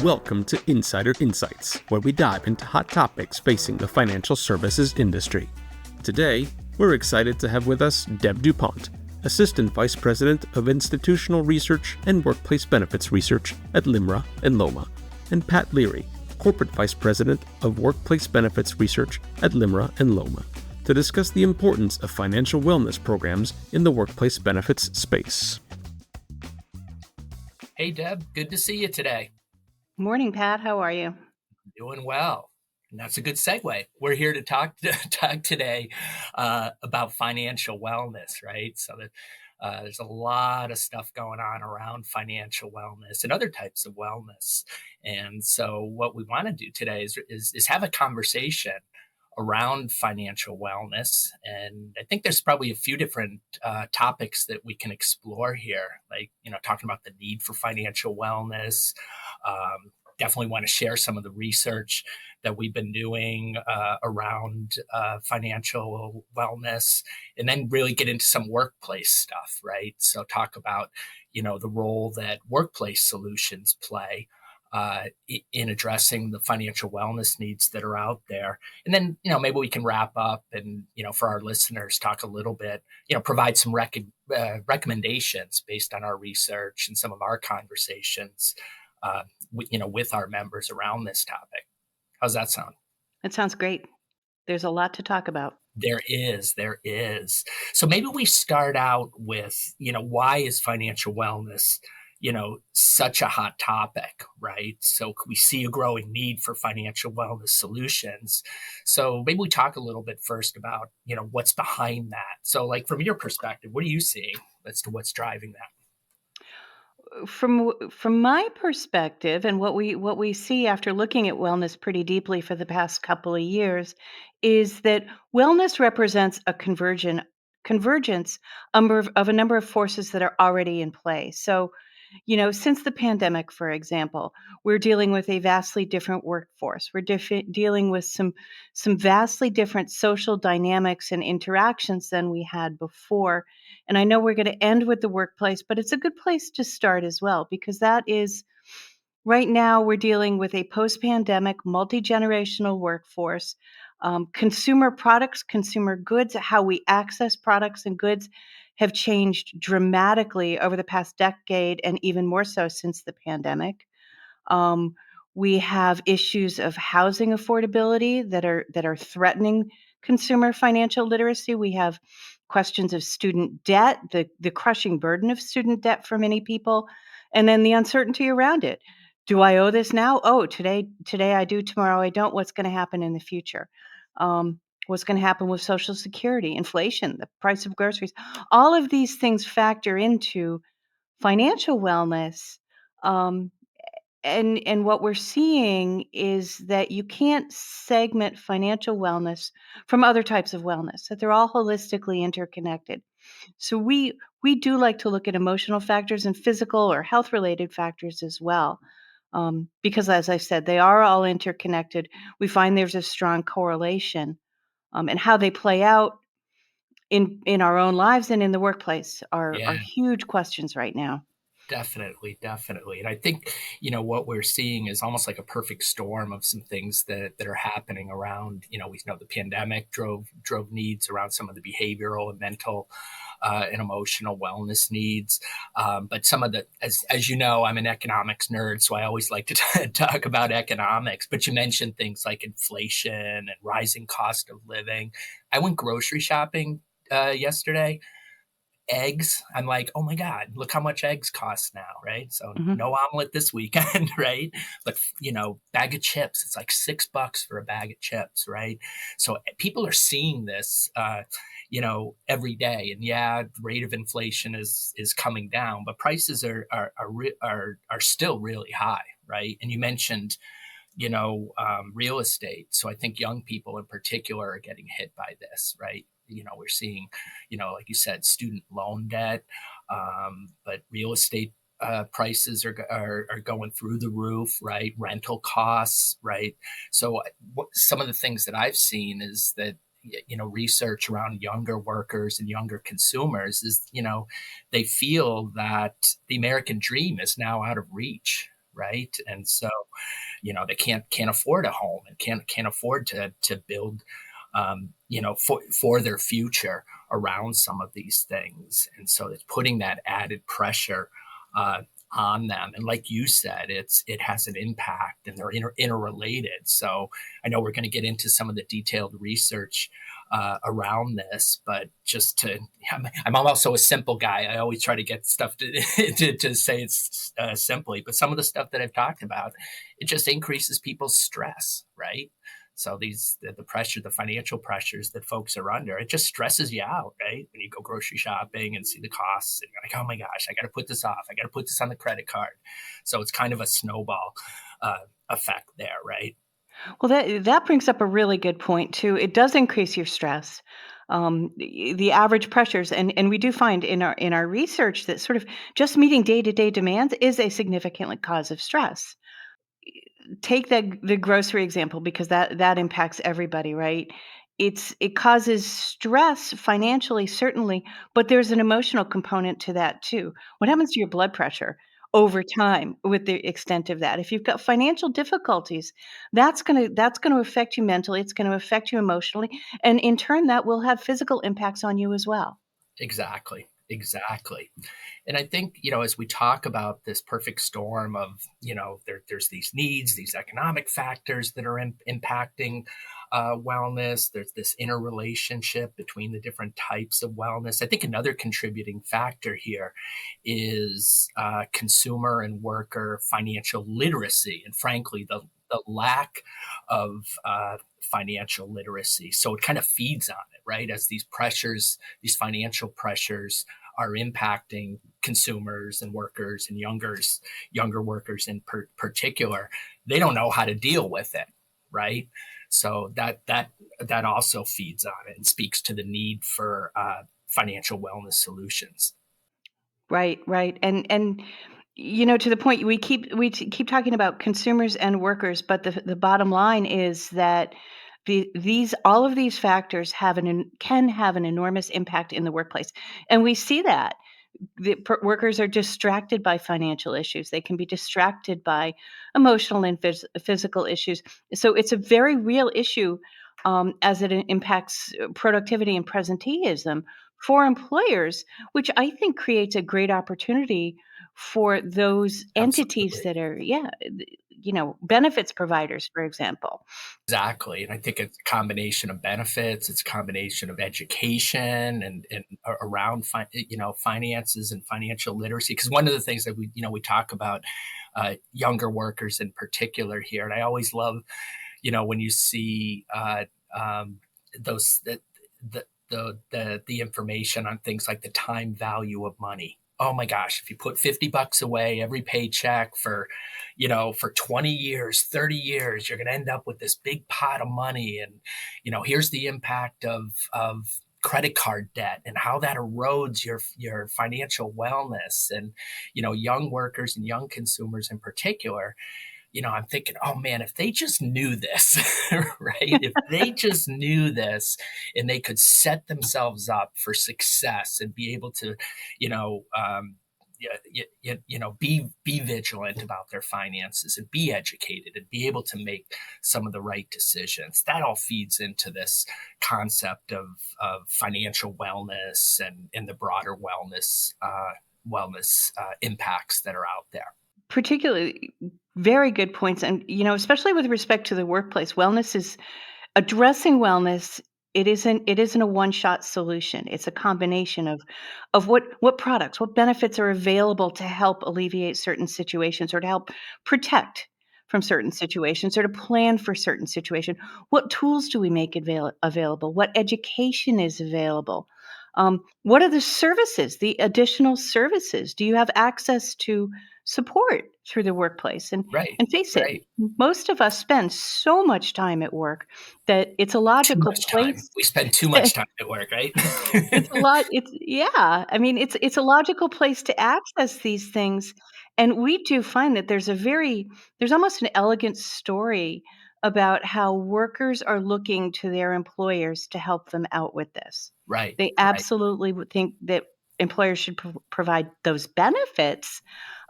Welcome to Insider Insights, where we dive into hot topics facing the financial services industry. Today, we're excited to have with us Deb DuPont, Assistant Vice President of Institutional Research and Workplace Benefits Research at LIMRA and LOMA, and Pat Leary, Corporate Vice President of Workplace Benefits Research at LIMRA and LOMA, to discuss the importance of financial wellness programs in the workplace benefits space. Hey, Deb, good to see you today. Morning, Pat. How are you? Doing well. And that's a good segue. We're here to talk today about financial wellness, right? So that there's a lot of stuff going on around financial wellness and other types of wellness. And so what we want to do today is have a conversation around financial wellness. And I think there's probably a few different topics that we can explore here, like, talking about the need for financial wellness. Definitely want to share some of the research that we've been doing around financial wellness, and then really get into some workplace stuff, right? So talk about, the role that workplace solutions play in addressing the financial wellness needs that are out there. And then, maybe we can wrap up and, for our listeners, talk a little bit, provide some recommendations based on our research and some of our conversations, with our members around this topic. How's that sound? That sounds great. There's a lot to talk about. There is. So maybe we start out with, why is financial wellness, such a hot topic, right? So we see a growing need for financial wellness solutions. So maybe we talk a little bit first about, what's behind that. So like from your perspective, what are you seeing as to what's driving that? From my perspective, and what we see after looking at wellness pretty deeply for the past couple of years, is that wellness represents a convergence of a number of forces that are already in play. So, since the pandemic, for example, we're dealing with a vastly different workforce. We're dealing with some vastly different social dynamics and interactions than we had before. And I know we're going to end with the workplace, but it's a good place to start as well, because that is right now we're dealing with a post-pandemic, multi-generational workforce. Consumer products, consumer goods, how we access products and goods have changed dramatically over the past decade, and even more so since the pandemic. We have issues of housing affordability that are threatening consumer financial literacy. We have questions of student debt, the crushing burden of student debt for many people, and then the uncertainty around it. Do I owe this now? Oh, today I do, tomorrow I don't. What's going to happen in the future? What's going to happen with Social Security, inflation, the price of groceries? All of these things factor into financial wellness. And what we're seeing is that you can't segment financial wellness from other types of wellness, that they're all holistically interconnected. So we do like to look at emotional factors and physical or health-related factors as well. Because as I said, they are all interconnected. We find there's a strong correlation. And how they play out in our own lives and in the workplace are huge questions right now. Definitely. And I think, what we're seeing is almost like a perfect storm of some things that are happening around, we know the pandemic drove needs around some of the behavioral and mental and emotional wellness needs. But some of as you know, I'm an economics nerd, so I always like to talk about economics. But you mentioned things like inflation and rising cost of living. I went grocery shopping yesterday. Eggs, I'm like, oh my God, look how much eggs cost now, right? So no omelet this weekend, right? But, bag of chips, it's like $6 for a bag of chips, right? So people are seeing this, every day. And the rate of inflation is coming down, but prices are still really high, right? And you mentioned, real estate. So I think young people in particular are getting hit by this, right? We're seeing, like you said, student loan debt, but real estate prices are going through the roof, right? Rental costs, right? So some of the things that I've seen is that, research around younger workers and younger consumers is, they feel that the American dream is now out of reach, right? And so, they can't afford a home and can't afford to build, for their future around some of these things. And so it's putting that added pressure uh, on them. And like you said, it has an impact, and they're interrelated. So I know we're going to get into some of the detailed research around this, but just to, I'm also a simple guy. I always try to get stuff to say it simply, but some of the stuff that I've talked about, it just increases people's stress, right? So the pressure, the financial pressures that folks are under, it just stresses you out, right? When you go grocery shopping and see the costs, and you're like, oh my gosh, I got to put this off. I got to put this on the credit card. So it's kind of a snowball effect there, right? Well, that brings up a really good point too. It does increase your stress. The average pressures, and we do find in our research that sort of just meeting day-to-day demands is a significant cause of stress. Take the grocery example because that impacts everybody, right? It causes stress financially, certainly, but there's an emotional component to that too. What happens to your blood pressure over time with the extent of that? If you've got financial difficulties, that's gonna affect you mentally, it's gonna affect you emotionally, and in turn, that will have physical impacts on you as well. Exactly. Exactly. And I think, as we talk about this perfect storm of, there's these needs, these economic factors that are impacting wellness, there's this interrelationship between the different types of wellness. I think another contributing factor here is consumer and worker financial literacy, and frankly, the lack of financial literacy. So it kind of feeds on it, right? As these pressures, these financial pressures are impacting consumers and workers and younger workers in particular, they don't know how to deal with it, right? So that also feeds on it and speaks to the need for financial wellness solutions. Right, right, and to the point we keep talking about consumers and workers, but the bottom line is that these all of these factors can have an enormous impact in the workplace, and we see that workers are distracted by financial issues. They can be distracted by emotional and physical issues. So it's a very real issue as it impacts productivity and presenteeism for employers, which I think creates a great opportunity for those entities Absolutely. that are, yeah, benefits providers, for example. Exactly. And I think it's a combination of benefits, it's a combination of education and around finances and financial literacy. Because one of the things that we talk about younger workers in particular here, and I always love, when you see those the information on things like the time value of money. Oh my gosh, if you put $50 away every paycheck for 20 years, 30 years, you're going to end up with this big pot of money. And, here's the impact of credit card debt and how that erodes your financial wellness. And, young workers and young consumers in particular, I'm thinking, oh man, if they just knew this, right? If they just knew this and they could set themselves up for success and be able to, be vigilant about their finances and be educated and be able to make some of the right decisions. That all feeds into this concept of financial wellness and the broader wellness impacts that are out there. Particularly very good points, and, especially with respect to the workplace, wellness is addressing wellness. It isn't a one-shot solution. It's a combination of what products, what benefits are available to help alleviate certain situations or to help protect from certain situations or to plan for certain situation. What tools do we make available? What education is available? What are the services, the additional services? Do you have access to support through the workplace? And Right, and face it, right. most of us spend so much time at work that it's a Too logical much time. place. We spend too much time at work, right? Yeah, I mean, it's a logical place to access these things, and we do find that there's almost an elegant story about how workers are looking to their employers to help them out with this. Right. They Right. absolutely would think that employers should provide those benefits,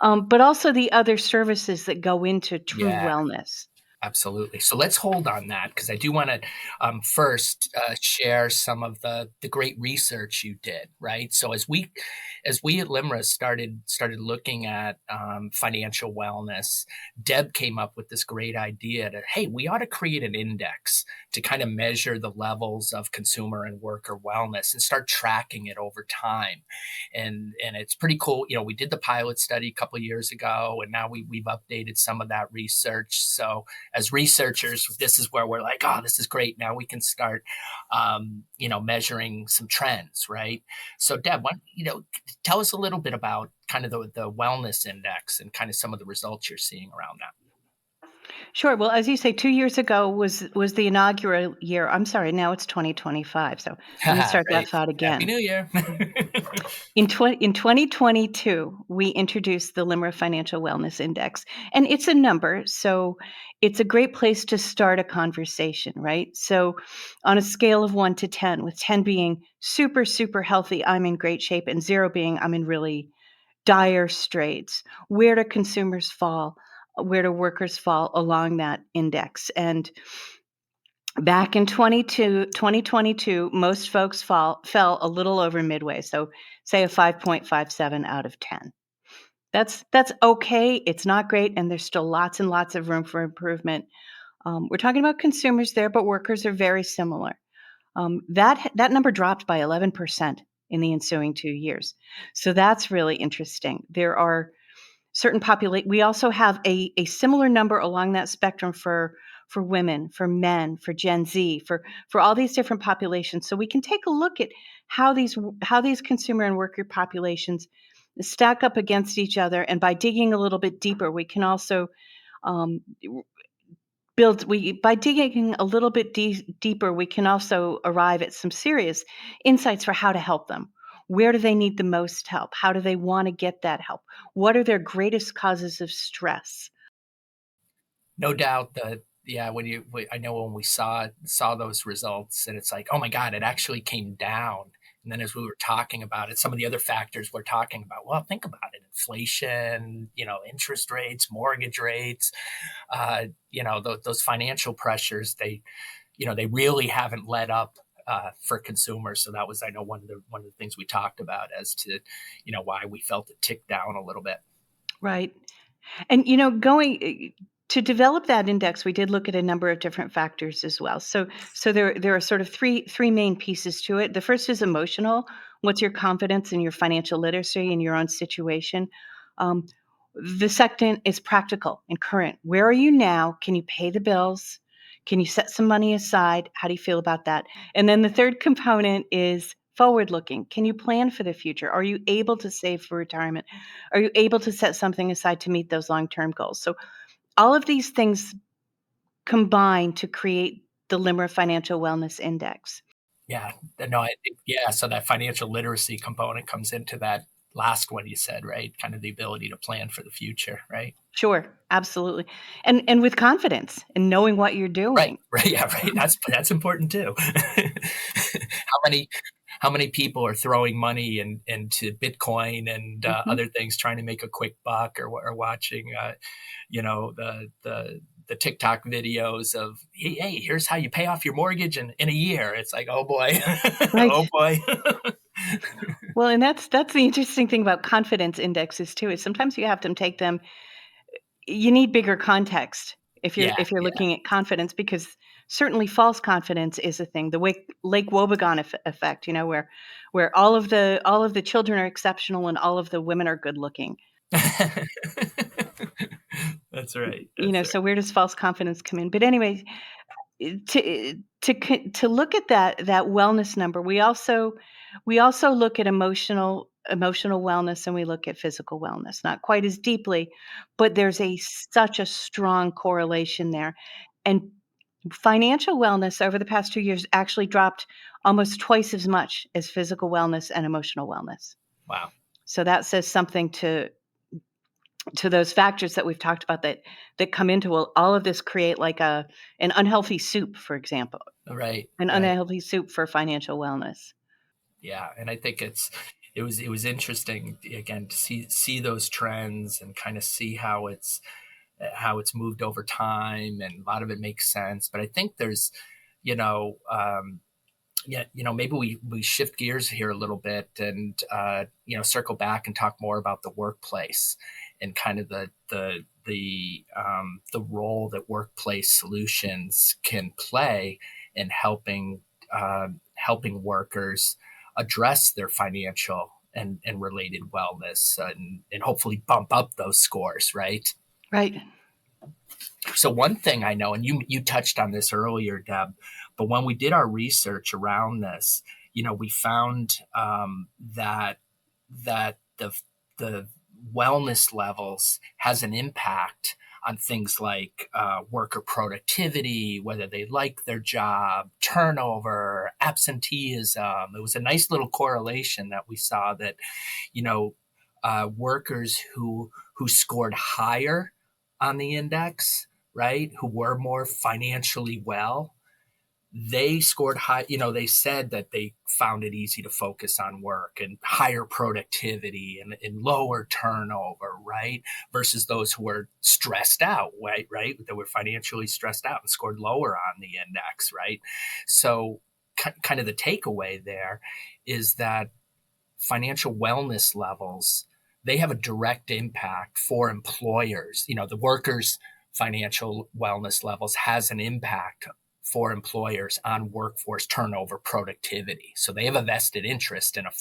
but also the other services that go into true Yeah. wellness. Absolutely. So let's hold on that because I do want to first share some of the great research you did. Right. So as we at LIMRA started looking at financial wellness, Deb came up with this great idea that hey, we ought to create an index to kind of measure the levels of consumer and worker wellness and start tracking it over time. And it's pretty cool. You know, we did the pilot study a couple of years ago, and now we've updated some of that research. So as researchers, this is where we're like, oh, this is great. Now we can start, measuring some trends, right? So, Deb, tell us a little bit about kind of the wellness index and kind of some of the results you're seeing around that. Sure. Well, as you say, 2 years ago was the inaugural year. I'm sorry, now it's 2025, so let me start that Right. thought Happy again. New Year. In 2022, we introduced the LIMRA Financial Wellness Index, and it's a number, so it's a great place to start a conversation, right? So, on a scale of 1 to 10, with 10 being super, super healthy, I'm in great shape, and 0 being I'm in really dire straits, where do consumers fall? Where do workers fall along that index? And back in 2022, most folks fell a little over midway, so say a 5.57 out of 10. That's okay, it's not great, and there's still lots and lots of room for improvement. We're talking about consumers there, but workers are very similar. That number dropped by 11% in the ensuing 2 years. So that's really interesting. There are certain we also have a similar number along that spectrum for women, for men, for Gen Z, for all these different populations. So we can take a look at how these consumer and worker populations stack up against each other, and by digging a little bit deeper, we can also um, by digging a little bit deeper, we can also arrive at some serious insights for how to help them. Where do they need the most help? How do they want to get that help? What are their greatest causes of stress? No doubt that yeah, I know when we saw those results, and it's like, oh my God, it actually came down. And then as we were talking about it, some of the other factors we're talking about, well, think about it: inflation, interest rates, mortgage rates, those financial pressures. They really haven't let up for consumers. So that was, I know, one of the things we talked about as to, why we felt it tick down a little bit. Right. And going to develop that index, we did look at a number of different factors as well. So there are sort of three main pieces to it. The first is emotional. What's your confidence in your financial literacy in your own situation? Um, the second is practical and current. Where are you now? Can you pay the bills? Can you set some money aside? How do you feel about that? And then the third component is forward looking. Can you plan for the future? Are you able to save for retirement? Are you able to set something aside to meet those long-term goals? So all of these things combine to create the LIMRA Financial Wellness Index. Yeah, no, I think, yeah. So that financial literacy component comes into that last one you said, right? Kind of the ability to plan for the future, right? Sure, absolutely. And with confidence and knowing what you're Right, doing. right, yeah, right. That's important too. How many people are throwing money into Bitcoin and Mhm. other things, trying to make a quick buck, or watching, the TikTok videos of, hey, here's how you pay off your mortgage in a year. It's like, oh boy, Right. oh boy. Well, and that's the interesting thing about confidence indexes too, is sometimes you have to take them you need bigger context if you're Yeah, if you're yeah. looking at confidence, because certainly false confidence is a thing. The Lake Wobegon effect, where all of the children are exceptional and all of the women are good looking. That's right. That's right. So where does false confidence come in? But anyway, to look at that wellness number, we also look at emotional wellness, and we look at physical wellness, not quite as deeply, but there's such a strong correlation there. And financial wellness over the past 2 years actually dropped almost twice as much as physical wellness and emotional wellness. Wow. So that says something to those factors that we've talked about that come into all of this create like an unhealthy soup, for example, Right, an right. unhealthy soup for financial wellness. Yeah, and I think it was interesting again to see those trends and kind of see how it's moved over time, and a lot of it makes sense. But I think there's, you know, yeah, maybe we shift gears here a little bit and circle back and talk more about the workplace and kind of the role that workplace solutions can play in helping workers address their financial and related wellness, and hopefully bump up those scores, right? Right. So one thing I know, and you touched on this earlier, Deb, but when we did our research around this, we found that the wellness levels has an impact on things like worker productivity, whether they like their job, turnover, absenteeism. It was a nice little correlation that we saw that you know workers who scored higher on the index, right, who were more financially well, they scored high. They said that they found it easy to focus on work and higher productivity and lower turnover, right? Versus those who were stressed out, right? That were financially stressed out and scored lower on the index, right? So, kind of the takeaway there is that financial wellness levels, they have a direct impact for employers. The workers' financial wellness levels has an impact for employers on workforce turnover productivity. So they have a vested interest in a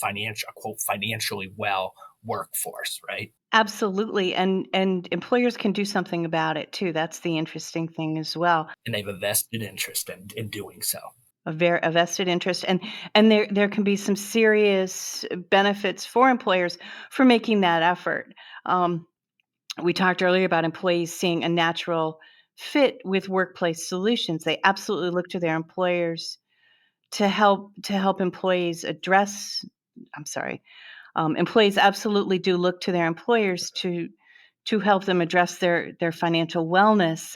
quote financially well workforce, right? Absolutely, and employers can do something about it too. That's the interesting thing as well. And they have a vested interest in doing so. A vested interest, and there can be some serious benefits for employers for making that effort. Um, we talked earlier about employees seeing a natural fit with workplace solutions. They absolutely look to their employers to help employees address. I'm sorry. Employees absolutely do look to their employers to help them address their financial wellness.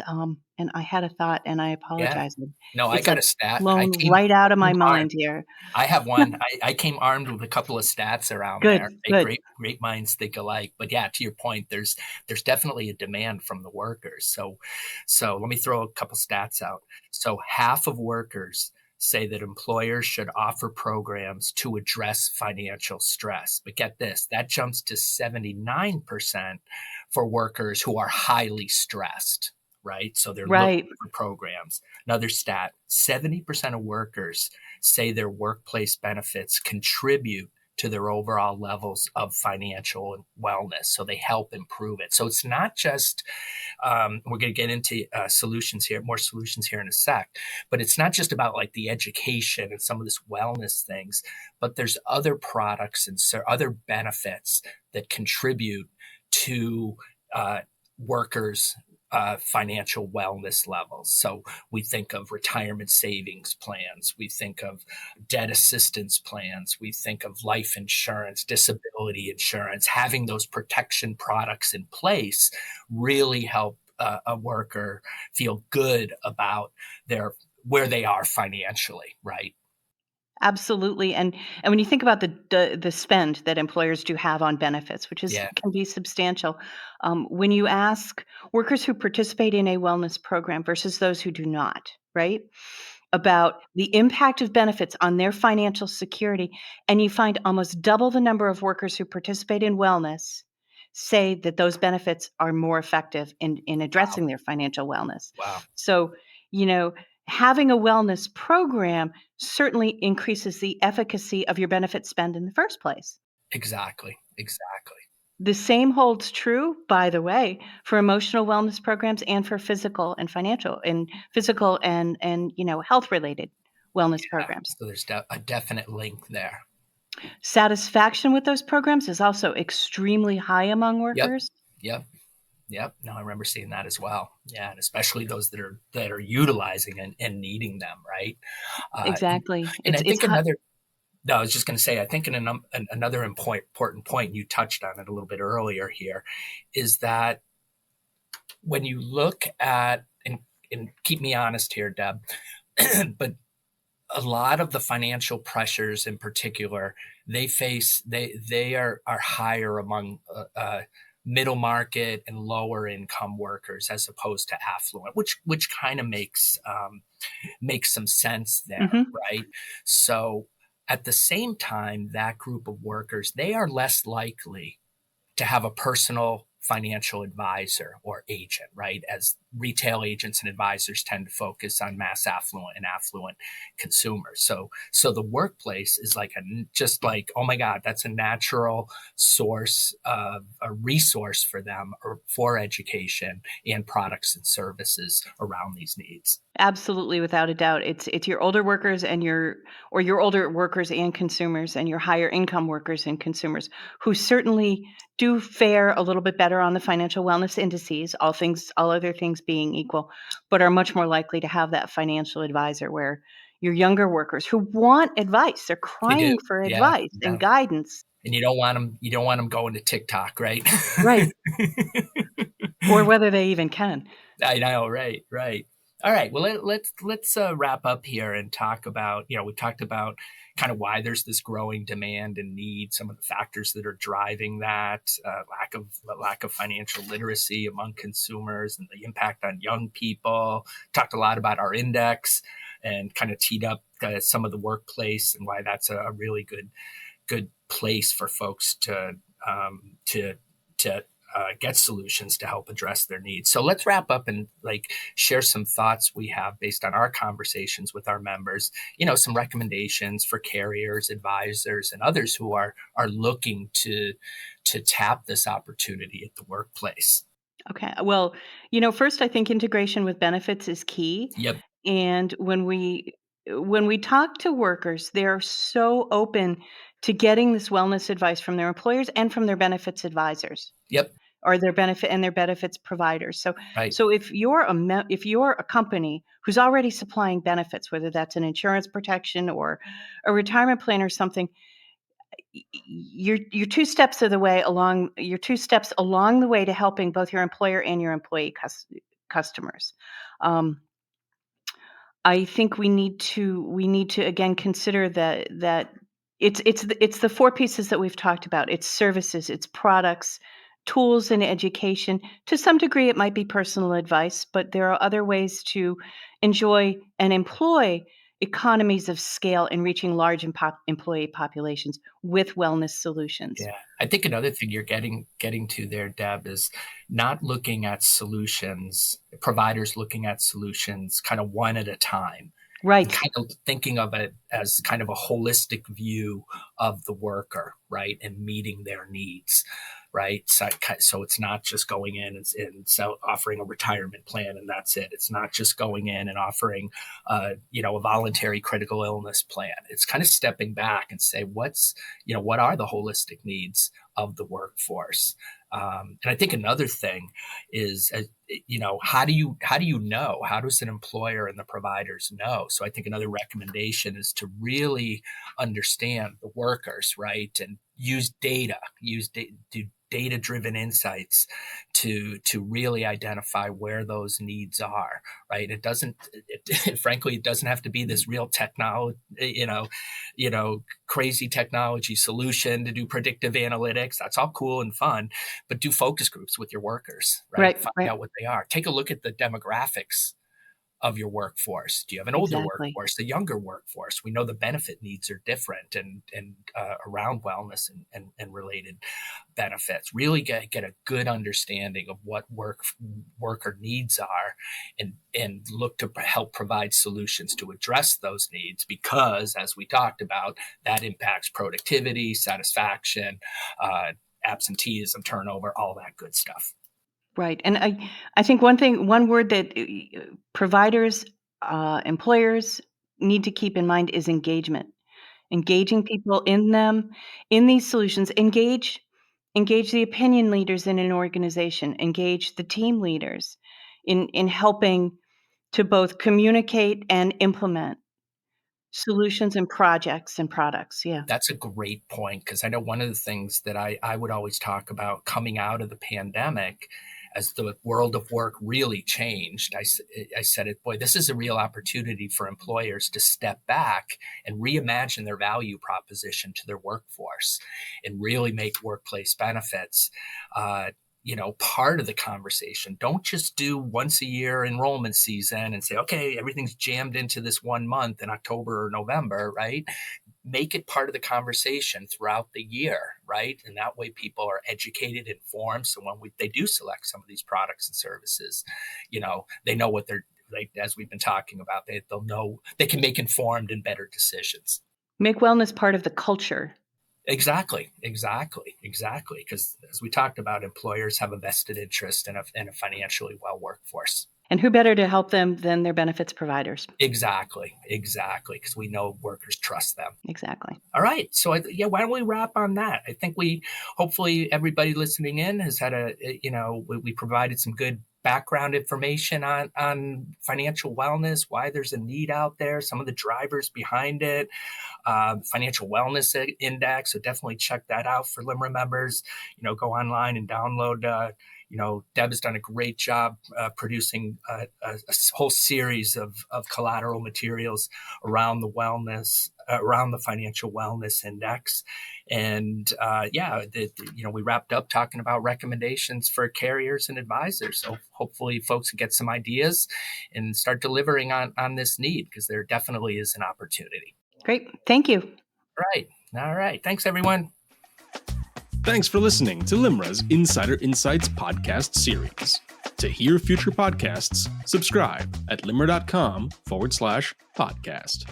And I had a thought, and I Yeah. apologize. No, I It's got like a stat. I blown came right out of I my came armed. mind here. I have one. I came armed with a couple of stats around there. Good, Hey, good. great minds think alike. But yeah, to your point, there's definitely a demand from the workers. So let me throw a couple stats out. So half of workers say that employers should offer programs to address financial stress. But get this, that jumps to 79% for workers who are highly stressed, right? So they're looking Right. for programs. Another stat, 70% of workers say their workplace benefits contribute to their overall levels of financial wellness. So they help improve it. So it's not just, we're going to get into more solutions here in a sec, but it's not just about like the education and some of this wellness things, but there's other products and other benefits that contribute to workers' financial wellness levels. So we think of retirement savings plans, we think of debt assistance plans, we think of life insurance, disability insurance. Having those protection products in place really help a worker feel good about where they are financially, right? Absolutely, and when you think about the spend that employers do have on benefits, which is Yeah. can be substantial, when you ask workers who participate in a wellness program versus those who do not, right? About the impact of benefits on their financial security, and you find almost double the number of workers who participate in wellness say that those benefits are more effective in Wow. addressing their financial wellness. Wow. So, you know, having a wellness program certainly increases the efficacy of your benefit spend in the first place. Exactly. Exactly. The same holds true, by the way, for emotional wellness programs and for physical and health related wellness Yeah. programs. So there's a definite link there. Satisfaction with those programs is also extremely high among Yep. workers. Yep. Yep. No, I remember seeing that as well. Yeah, and especially those that are utilizing and needing them, right? Uh, and Exactly. and I It's think high. No, I was just going to say, I think another important point, you touched on it a little bit earlier here, is that when you look at, and keep me honest here, Deb, but a lot of the financial pressures in particular they are higher among middle market and lower income workers as opposed to affluent, which kind of makes some sense there, Hmm. right? So at the same time, that group of workers, they are less likely to have a personal financial advisor or agent, right? As retail agents and advisors tend to focus on mass affluent and affluent consumers. So the workplace is like just like, oh my God, that's a natural source of a resource for them or for education and products and services around these needs. Absolutely, without a doubt. It's your older workers and your older workers and consumers and your higher income workers and consumers who certainly do fare a little bit better on the financial wellness indices, all other things being equal, but are much more likely to have that financial advisor where your younger workers who want advice, they're They do. crying for Yeah. advice Yeah. and guidance. And you don't want them going to TikTok, right? Right. Or whether they even can. I know, right, right. All right. Well, let's wrap up here and talk about, we talked about kind of why there's this growing demand and need, some of the factors that are driving that, lack of financial literacy among consumers and the impact on young people. Talked a lot about our index and kind of teed up some of the workplace and why that's a really good place for folks to get solutions to help address their needs. So let's wrap up and share some thoughts we have based on our conversations with our members. Some recommendations for carriers, advisors, and others who are looking to tap this opportunity at the workplace. Okay. Well, first I think integration with benefits is key. Yep. And when we talk to workers, they're so open to getting this wellness advice from their employers and from their benefits advisors Yep. or their benefits providers. So Right. so if you're a company who's already supplying benefits, whether that's an insurance protection or a retirement plan or something, you're two steps along the way to helping both your employer and your employee customers. Um, I think we need to again consider that it's the four pieces that we've talked about. It's services, it's products, tools, and education. To some degree, it might be personal advice, but there are other ways to enjoy and employ economies of scale in reaching large employee populations with wellness solutions. Yeah. I think another thing you're getting to there, Deb, is not looking at solutions, providers looking at solutions kind of one at a time, and Right. kind of thinking of it as kind of a holistic view of the worker, right? And meeting their needs, right? So it's not just going in and offering a retirement plan and that's it. It's not just going in and offering, a voluntary critical illness plan. It's kind of stepping back and say, what are the holistic needs of the workforce? And I think another thing is, how does an employer and the providers know? So I think another recommendation is to really understand the workers, right? And do data driven insights to really identify where those needs are, right? Frankly, it doesn't have to be this real technology, crazy technology solution to do predictive analytics. That's all cool and fun, but do focus groups with your workers, right? Right, Find right. out what they are. Take a look at the demographics of your workforce. Do you have an older Exactly. workforce, a younger workforce? We know the benefit needs are different and around wellness and related benefits. Really get a good understanding of what worker needs are, and look to help provide solutions to address those needs, because as we talked about, that impacts productivity, satisfaction, absenteeism, turnover, all that good stuff. Right, and I think one word that providers, employers need to keep in mind is engagement. Engaging people in these solutions. Engage the opinion leaders in an organization. Engage the team leaders in helping to both communicate and implement Solutions and projects and products. Yeah. That's a great point, because I know one of the things that I would always talk about coming out of the pandemic, as the world of work really changed, I said it, boy, this is a real opportunity for employers to step back and reimagine their value proposition to their workforce and really make workplace benefits part of the conversation. Don't just do once a year enrollment season and say, okay, everything's jammed into this 1 month in October or November, right? Make it part of the conversation throughout the year, right? And that way people are educated, informed. So when they do select some of these products and services, they know what they're, like, as we've been talking about, they'll know they can make informed and better decisions. Make wellness part of the culture. Exactly. Because as we talked about, employers have a vested interest in a financially well workforce. And who better to help them than their benefits providers? Exactly. Because we know workers trust them. Exactly. All right. So, why don't we wrap on that? I think hopefully everybody listening in has had we provided some good background information on financial wellness, why there's a need out there, some of the drivers behind it, financial wellness index. So definitely check that out for LIMRA members. Go online and download. Deb has done a great job producing a whole series of collateral materials around the wellness, around the financial wellness index. And we wrapped up talking about recommendations for carriers and advisors. So hopefully folks can get some ideas and start delivering on this need, because there definitely is an opportunity. Great. Thank you. All right. Thanks, everyone. Thanks for listening to LIMRA's Insider Insights podcast series. To hear future podcasts, subscribe at limra.com/podcast.